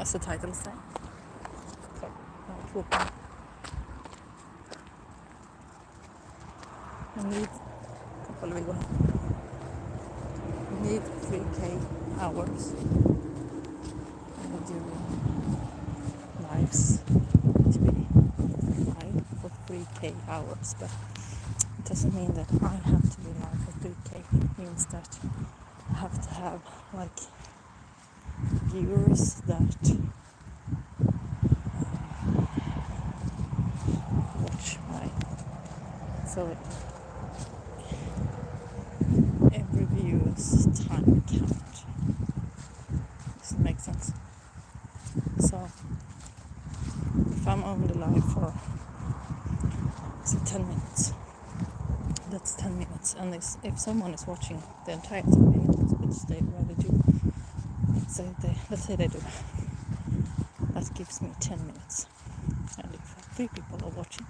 as the title says. So, walking. I need we need 3k hours during lives to be alive for 3k hours, but it doesn't mean that I have to be alive for 3k. It means that I have to have like viewers that watch my, so every view's time count. Does it make sense? So if I'm only live for say 10 minutes, that's 10 minutes, and if someone is watching the entire 10 minutes, which they rather do, let's say they do, that gives me 10 minutes. And if 3 people are watching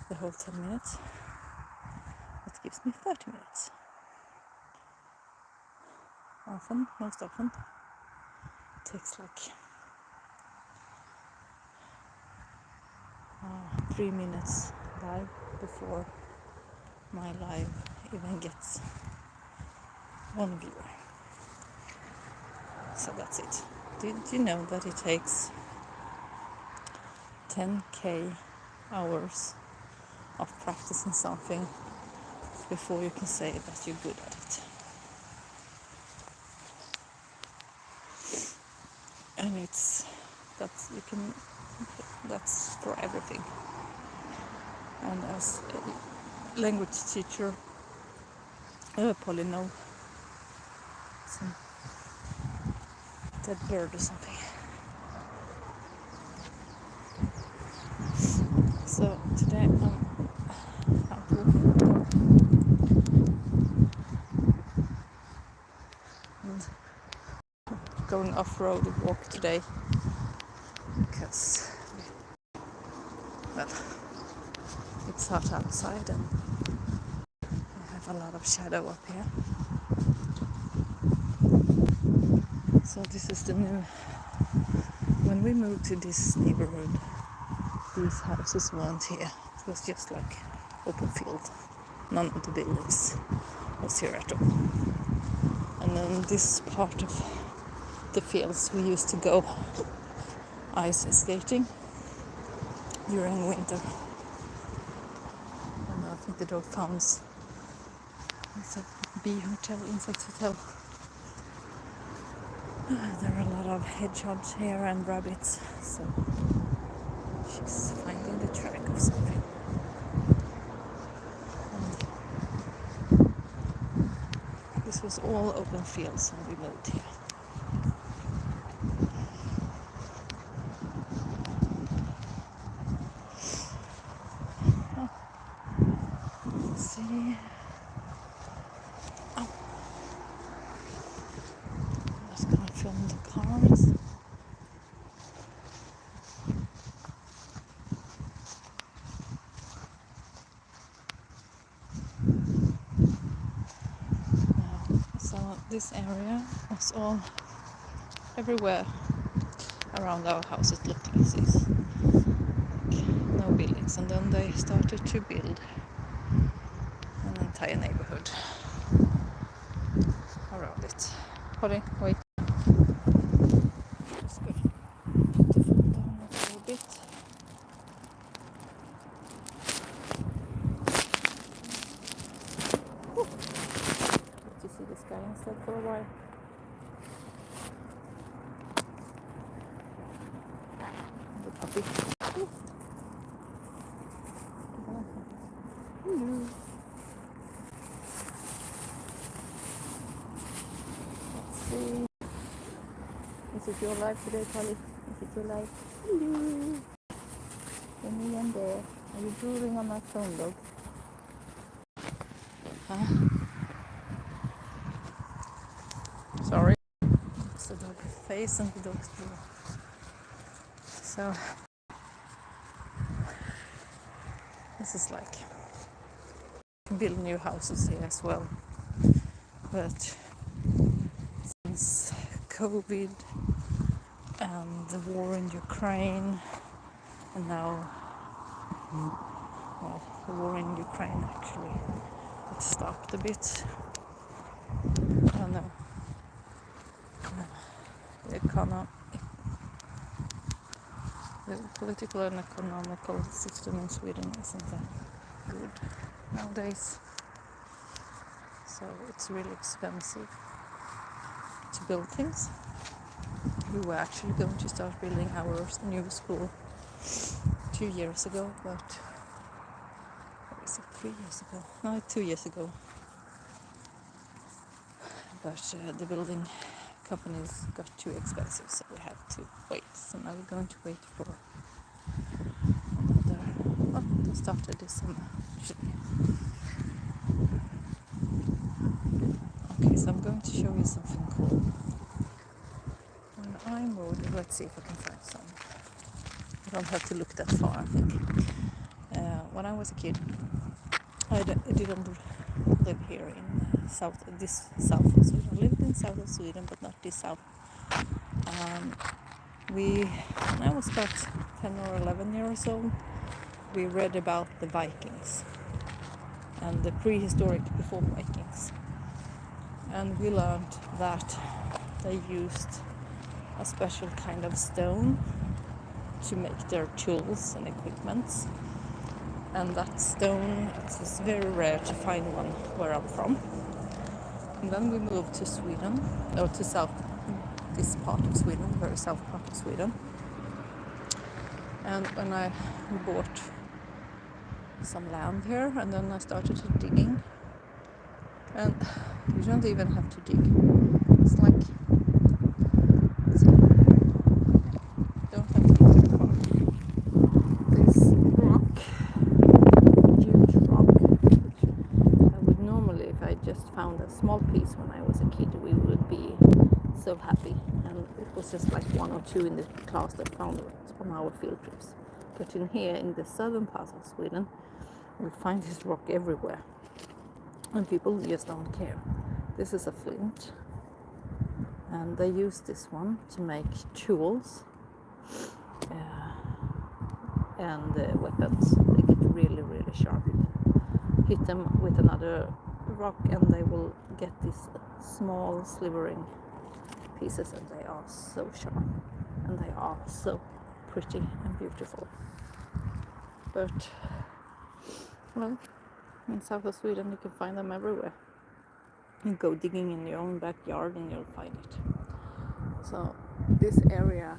the whole 10 minutes, that gives me 30 minutes. Most often, it takes like 3 minutes live before my live even gets 1 viewer. So that's it. Did you know that it takes 10k hours of practicing something before you can say that you're good at it? And that's for everything. And as a language teacher, probably know some dead bird or something. So today I'm out walking and going off-road walk today because, well, it's hot outside and I have a lot of shadow up here. So this is the new, when we moved to this neighborhood, these houses weren't here. It was just like open field. None of the buildings was here at all. And then this part of the fields we used to go ice skating during winter. And I think the dog found it's a bee hotel, insect hotel. There are a lot of hedgehogs here and rabbits, so she's finding the track of something. And this was all open fields when we moved here. Let's see. Oh. I'm just gonna film the cars. So this area was all everywhere around our house. It looked like this, like no buildings, and then they started to build an entire neighborhood around it. Holly, wait. Just go put the phone down a little bit. Did you see the sky instead for a while? The puppy. Hello. Let's see. Is it your life today, Polly? Is it your life? Hello. You're me and there. Are you drooling on my phone, dog? Huh? Sorry. It's the dog's face and the dog's drool. So this is like you can build new houses here as well. But since COVID and the war in Ukraine, and now, well, the war in Ukraine actually got stopped a bit. I don't know. The political and economical system in Sweden isn't that good nowadays, so it's really expensive to build things. We were actually going to start building our new school 2 years ago, but what is it, 3 years ago? No, 2 years ago. But the building companies got too expensive, so we had to wait. So now we're going to wait for another. Oh, they started this summer. Okay, so I'm going to show you something cool. When I moved, let's see if I can find some. I don't have to look that far, I think. When I was a kid, I didn't live here in this south of Sweden. I lived in south of Sweden, but not this south. When I was about 10 or 11 years old, we read about the Vikings and the prehistoric before Vikings. And we learned that they used a special kind of stone to make their tools and equipments. And that stone, it's very rare to find one where I'm from. And then we moved to Sweden, or to this part of Sweden, very south part of Sweden. And when I bought some land here, and then I started digging. And you don't even have to dig. It's like, don't have to dig that far. This rock, huge rock, which I would normally, if I just found a small piece when I was a kid, we would be so happy. And it was just like 1 or 2 in the class that found it on our field trips. But in here, in the southern part of Sweden, we find this rock everywhere. And people just don't care. This is a flint. And they use this one to make tools and weapons. They get really, really sharp. You can hit them with another rock and they will get these small slivering pieces, and they are so sharp. And they are so pretty and beautiful. But, well, in south of Sweden you can find them everywhere. You go digging in your own backyard and you'll find it. So this area,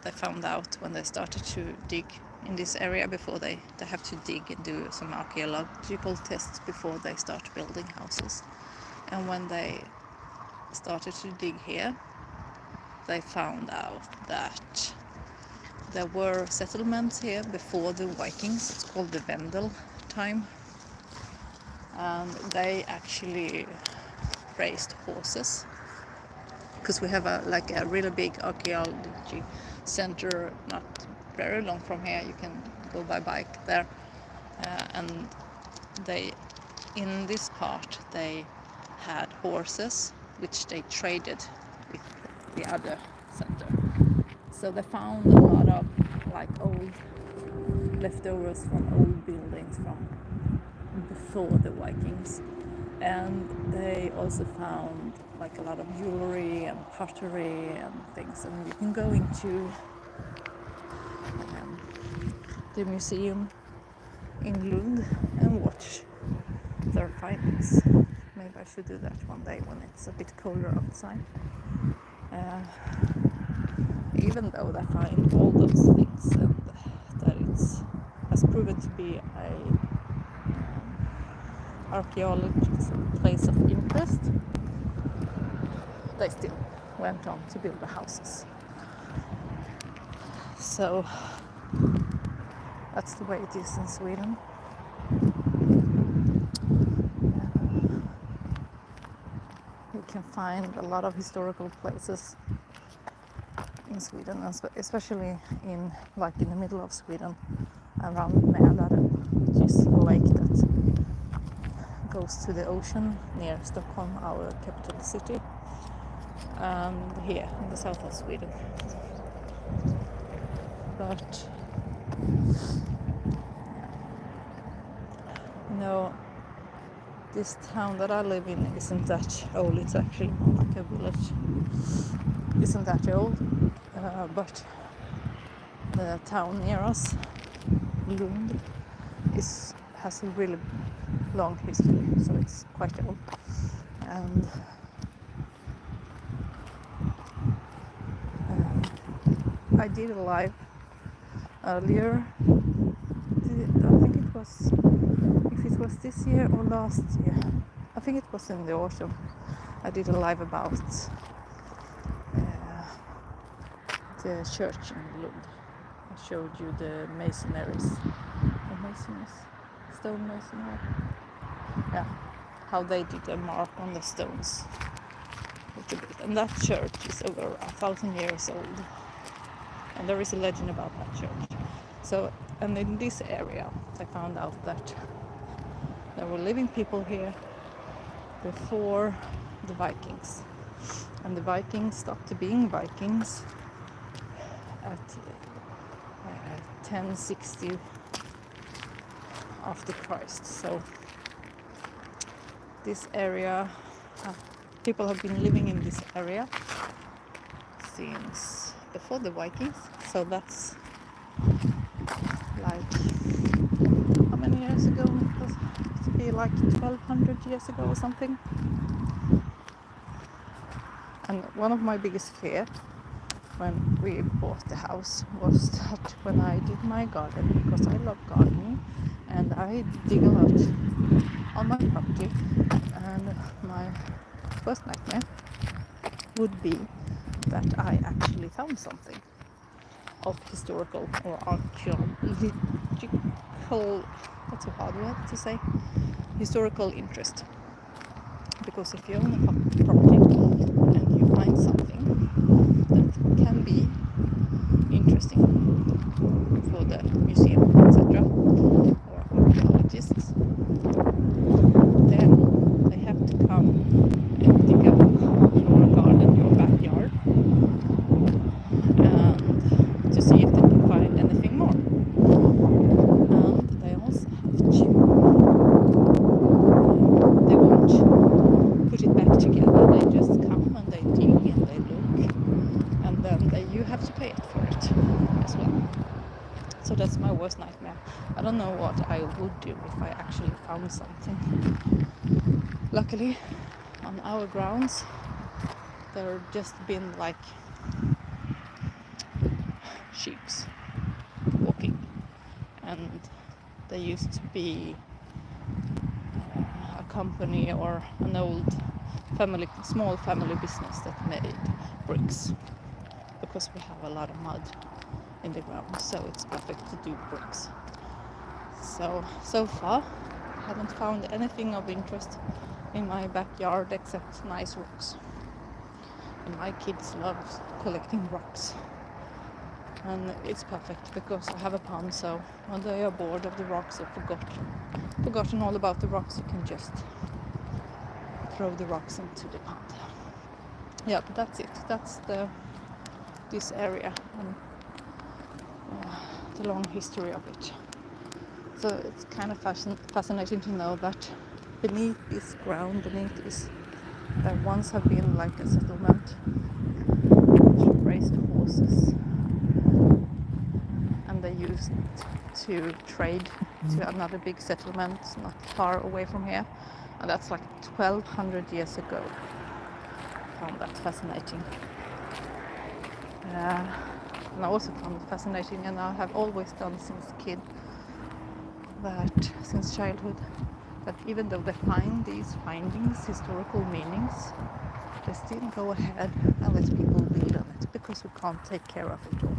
they found out when they started to dig in this area. Before they have to dig and do some archaeological tests before they start building houses. And when they started to dig here, they found out that there were settlements here before the Vikings. It's called the Vendel time. And they actually raised horses. Because we have a really big archaeology center not very long from here. You can go by bike there. And in this part, they had horses, which they traded with the other center. So they found a lot of old leftovers from old buildings from before the Vikings, and they also found a lot of jewelry and pottery and things. And you can go into the museum in Lund and watch their findings. Maybe I should do that one day when it's a bit colder outside. Even though they find all those things and that it has proven to be a archaeological place of interest, they still went on to build the houses. So that's the way it is in Sweden. You can find a lot of historical places in Sweden, especially in the middle of Sweden, around Mälaren, which is a lake that goes to the ocean near Stockholm, our capital city. and here in the south of Sweden. But this town that I live in isn't that old. It's actually more like a village. Isn't that old, but the town near us, Lund, has a really long history, so it's quite old. And I did a live earlier. I think it was, if it was this year or last year, I think it was in the autumn. I did a live about the church in Lund. I showed you the masonries, stone masonry. Yeah, how they did a mark on the stones. And that church is over 1,000 years old, and there is a legend about that church. So, and in this area, I found out that there were living people here before the Vikings, and the Vikings stopped being Vikings at 1060 after Christ. So this area, people have been living in this area since before the Vikings. So that's like, how many years ago? It was to be like 1200 years ago or something. And one of my biggest fear when we bought the house was that when I did my garden, because I love gardening and I dig a lot on my property, and my first nightmare would be that I actually found something of historical or archaeological, what's a hard word to say, historical interest. Because if you own a property and you find something that can be interesting for the museum, etc., or archaeologists, then they have to come and dig up your garden, your backyard, and to see if they can find anything more. And they also have to, they won't put it back together, they just come and they dig and they look, and then you have to pay it for it as well. So that's my worst nightmare. I don't know what I would do if I actually found something. Luckily, on our grounds, there have just been like sheeps walking, and there used to be a company or an old small family business that made bricks, because we have a lot of mud in the ground, so it's perfect to do bricks. So far I haven't found anything of interest in my backyard except nice rocks, and my kids love collecting rocks, and it's perfect because I have a pond, so when they are bored of the rocks or forgotten all about the rocks, you can just throw the rocks into the pond. Yeah, but that's it. That's this area and the long history of it. So it's kind of fascinating to know that beneath this ground, there once have been like a settlement which raised horses, and they used to trade to another big settlement not far away from here, and that's like 1200 years ago. I found that fascinating. And I also found it fascinating, and I have always done since childhood, that even though they find these findings, historical meanings, they still go ahead and let people build on it, because we can't take care of it all.